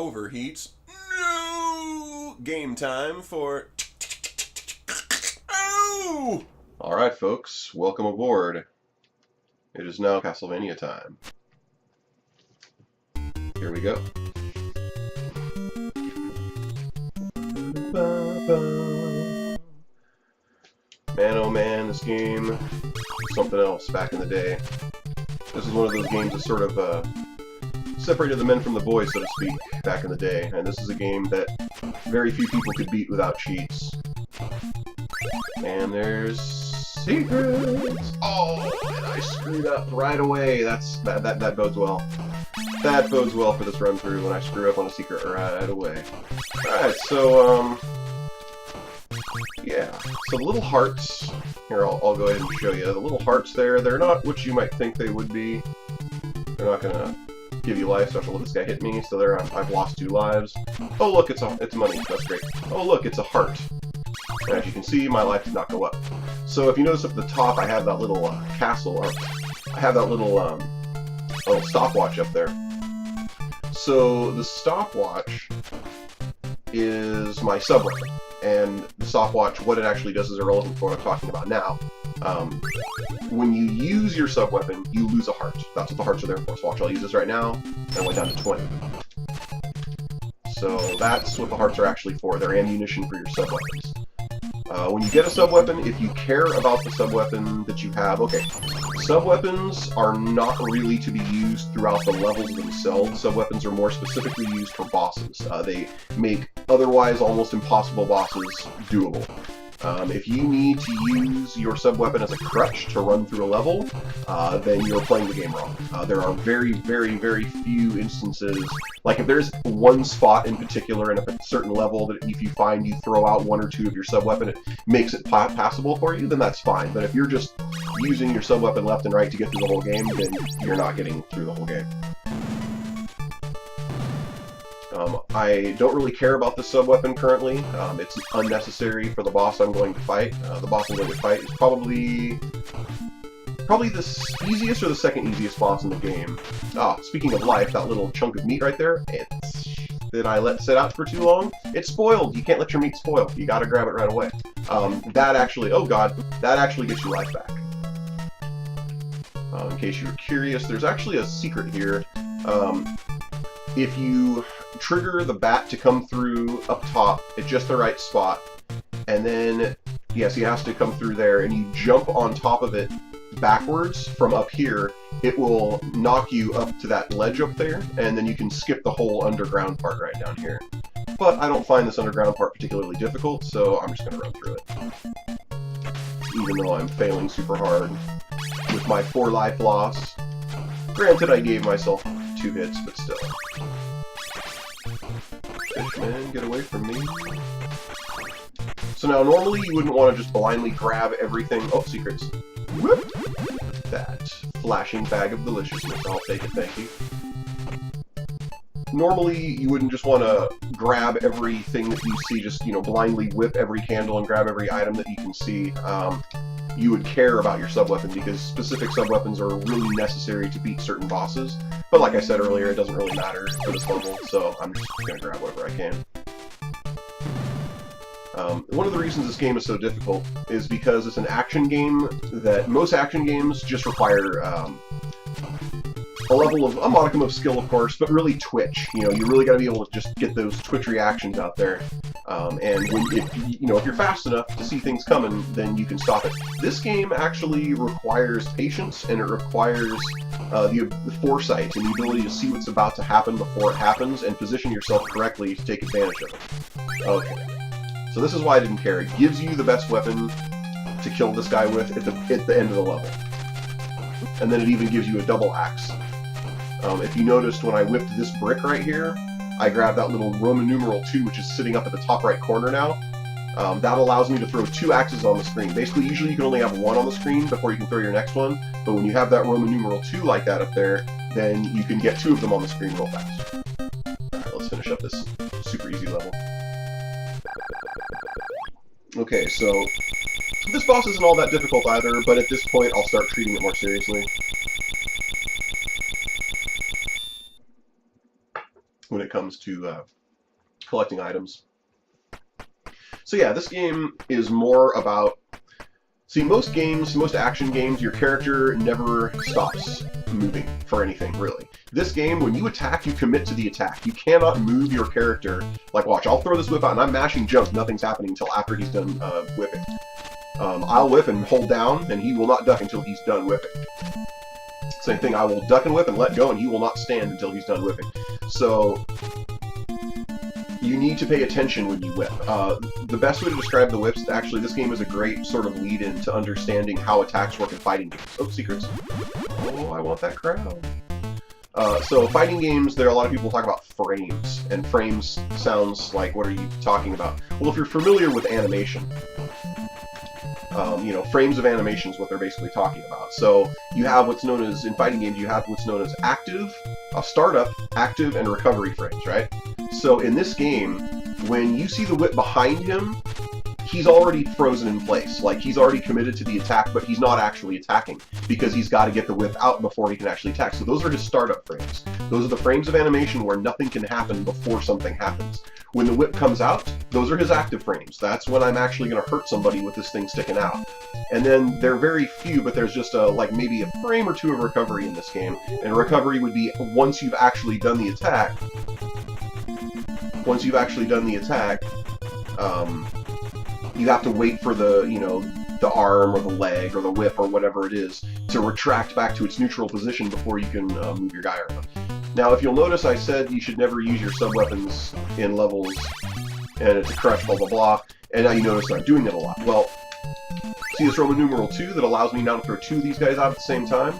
overheats. No! Game time for... Oh! Alright, folks. Welcome aboard. It is now CastleVania time. Here we go. Man, oh man, this game was something else back in the day. This is one of those games that sort of separated the men from the boys, so to speak, back in the day. And this is a game that very few people could beat without cheats. And there's secrets! Oh, and I screwed up right away. That bodes well. That bodes well for this run through when I screw up on a secret right away. Alright, so, yeah. So the little hearts, here I'll go ahead and show you. The little hearts there, they're not what you might think they would be. They're not gonna give you life, so I have to let this guy hit me, so there I've lost 2 lives. Oh look, it's money, that's great. Oh look, it's a heart. And as you can see, my life did not go up. So if you notice up at the top, I have that little castle, or I have that little stopwatch up there. So the stopwatch is my sub-weapon, and the stopwatch, what it actually does is irrelevant for what I'm talking about now. When you use your sub-weapon, you lose a heart. That's what the hearts are there for. So watch, I'll use this right now, and I went down to 20. So that's what the hearts are actually for. They're ammunition for your sub-weapons. When you get a sub-weapon, if you care about the sub-weapon that you have, okay, sub-weapons are not really to be used throughout the levels themselves. Sub-weapons are more specifically used for bosses. They make otherwise almost impossible bosses doable. If you need to use your sub-weapon as a crutch to run through a level, then you're playing the game wrong. There are very, very, very few instances, like if there's one spot in particular in a certain level that if you find you throw out 1 or 2 of your sub-weapon, it makes it passable for you, then that's fine. But if you're just using your sub-weapon left and right to get through the whole game, then you're not getting through the whole game. I don't really care about the sub-weapon currently. It's unnecessary for the boss I'm going to fight. The boss I'm going to fight is probably the easiest or the second easiest boss in the game. Speaking of life, that little chunk of meat right there, did I let sit out for too long? It's spoiled! You can't let your meat spoil. You gotta grab it right away. That actually, oh god, that actually gets your life back. In case you were curious, there's actually a secret here. If you trigger the bat to come through up top at just the right spot, and then, yes, he has to come through there, and you jump on top of it backwards from up here, it will knock you up to that ledge up there, and then you can skip the whole underground part right down here. But I don't find this underground part particularly difficult, so I'm just going to run through it. Even though I'm failing super hard with my 4 life loss. Granted, I gave myself 2 hits, but still. Fishman, get away from me. So now, normally you wouldn't want to just blindly grab everything. Oh, secrets. Whoop! That flashing bag of deliciousness. I'll take it, thank you. Normally, you wouldn't just want to grab everything that you see, just, you know, blindly whip every candle and grab every item that you can see. You would care about your sub-weapon because specific sub-weapons are really necessary to beat certain bosses. But like I said earlier, it doesn't really matter for this level, so I'm just going to grab whatever I can. One of the reasons this game is so difficult is because it's an action game that most action games just require a level of, a modicum of skill, of course, but really twitch. You know, you really got to be able to just get those twitch reactions out there. And if you're fast enough to see things coming, then you can stop it. This game actually requires patience, and it requires the foresight and the ability to see what's about to happen before it happens and position yourself correctly to take advantage of it. Okay. So this is why I didn't care. It gives you the best weapon to kill this guy with at the end of the level. And then it even gives you a double axe. If you noticed when I whipped this brick right here, I grabbed that little Roman numeral 2, which is sitting up at the top right corner now. That allows me to throw 2 axes on the screen. Basically, usually you can only have 1 on the screen before you can throw your next one, but when you have that Roman numeral 2 like that up there, then you can get 2 of them on the screen real fast. Alright, let's finish up this super easy level. Okay, so this boss isn't all that difficult either, but at this point I'll start treating it more seriously. when it comes to collecting items. So yeah, this game is more about... See, most games, most action games, your character never stops moving for anything, really. This game, when you attack, you commit to the attack. You cannot move your character. Like, watch, I'll throw this whip out, and I'm mashing jump. Nothing's happening until after he's done whipping. I'll whip and hold down, and he will not duck until he's done whipping. Same thing, I will duck and whip and let go, and he will not stand until he's done whipping. So... you need to pay attention when you whip. The best way to describe the whips, actually, this game is a great sort of lead-in to understanding how attacks work in fighting games. Oh, secrets. Oh, I want that crown. So, fighting games, there are a lot of people talk about frames, and frames sounds like, what are you talking about? Well, if you're familiar with animation, you know, frames of animation is what they're basically talking about. So, you have what's known as, in fighting games, you have what's known as active, startup, active, and recovery frames, right? So in this game, when you see the whip behind him, he's already frozen in place. Like, he's already committed to the attack, but he's not actually attacking, because he's got to get the whip out before he can actually attack. So those are his startup frames. Those are the frames of animation where nothing can happen before something happens. When the whip comes out, those are his active frames. That's when I'm actually going to hurt somebody with this thing sticking out. And then there are very few, but there's just like maybe a frame or two of recovery in this game. And recovery would be once you've actually done the attack. Once you've actually done the attack, you have to wait for the, you know, the arm or the leg or the whip or whatever it is to retract back to its neutral position before you can move your guy around. Now, if you'll notice, I said you should never use your sub-weapons in levels, and it's a crush, blah, blah, blah, and now you notice that I'm doing it a lot. Well, see this Roman numeral 2 that allows me now to throw two of these guys out at the same time?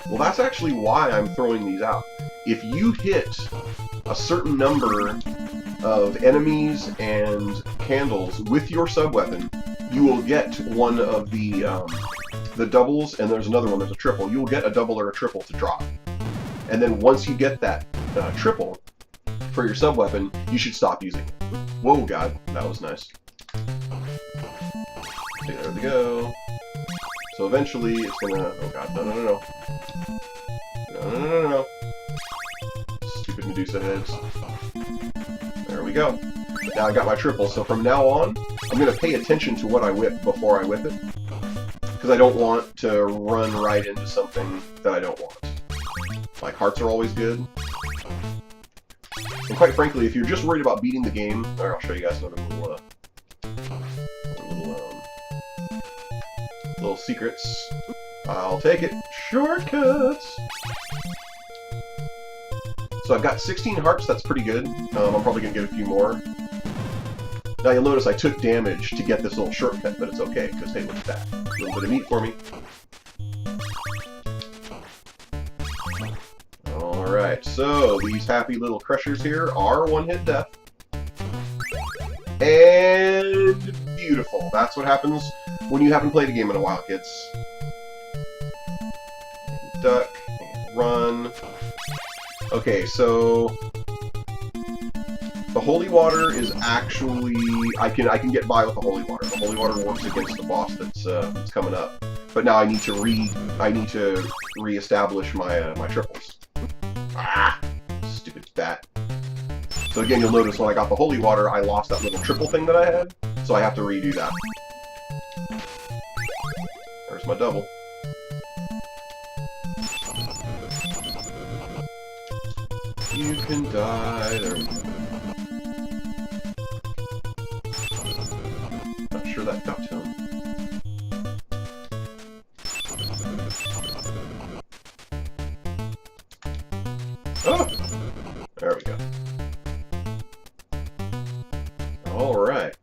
Well, that's actually why I'm throwing these out. If you hit a certain number of enemies and candles with your sub-weapon, you will get one of the doubles, and there's another one that's a triple. You will get a double or a triple to drop. And then once you get that triple for your sub-weapon, you should stop using it. Whoa, God, that was nice. Okay, there we go. So eventually it's gonna... Oh, God, no, no, no, no. No, no, no, no, no. Stupid Medusa heads. There we go. Now I got my triple, so from now on, I'm going to pay attention to what I whip before I whip it. Because I don't want to run right into something that I don't want. Like, hearts are always good. And quite frankly, if you're just worried about beating the game... Alright, I'll show you guys another little secrets. I'll take it. Shortcuts! So I've got 16 hearts, that's pretty good. I'm probably going to get a few more. Now you'll notice I took damage to get this little shortcut, but it's okay, because hey, look at that. A little bit of meat for me. Alright, so these happy little crushers here are one-hit death. And beautiful. That's what happens when you haven't played a game in a while, kids. And duck, and run. Okay, so the holy water is actually I can get by with the holy water. The holy water works against the boss that's coming up. But now I need to reestablish my my triples. Ah, stupid bat. So again, you'll notice when I got the holy water, I lost that little triple thing that I had, so I have to redo that. There's my double. You can die. There we go. Not sure that got to him. Oh! There we go. Alright.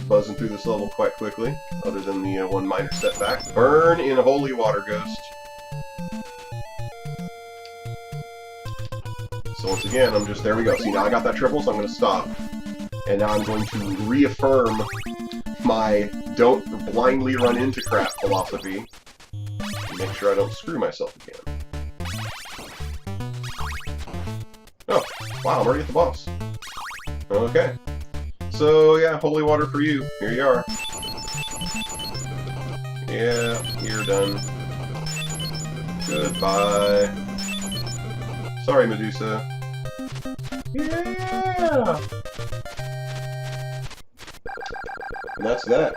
Buzzing through this level quite quickly, other than the one minor setback. Burn in Holy Water Ghost. So once again, I'm just, there we go. See, now I got that triple, so I'm going to stop. And now I'm going to reaffirm my don't blindly run into crap philosophy. And make sure I don't screw myself again. Oh, wow, I'm already at the boss. Okay. So, yeah, holy water for you. Here you are. Yeah, you're done. Goodbye. Sorry, Medusa. Yeah! And that's that.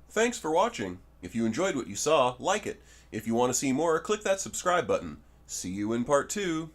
Thanks for watching. If you enjoyed what you saw, like it. If you want to see more, click that subscribe button. See you in part 2.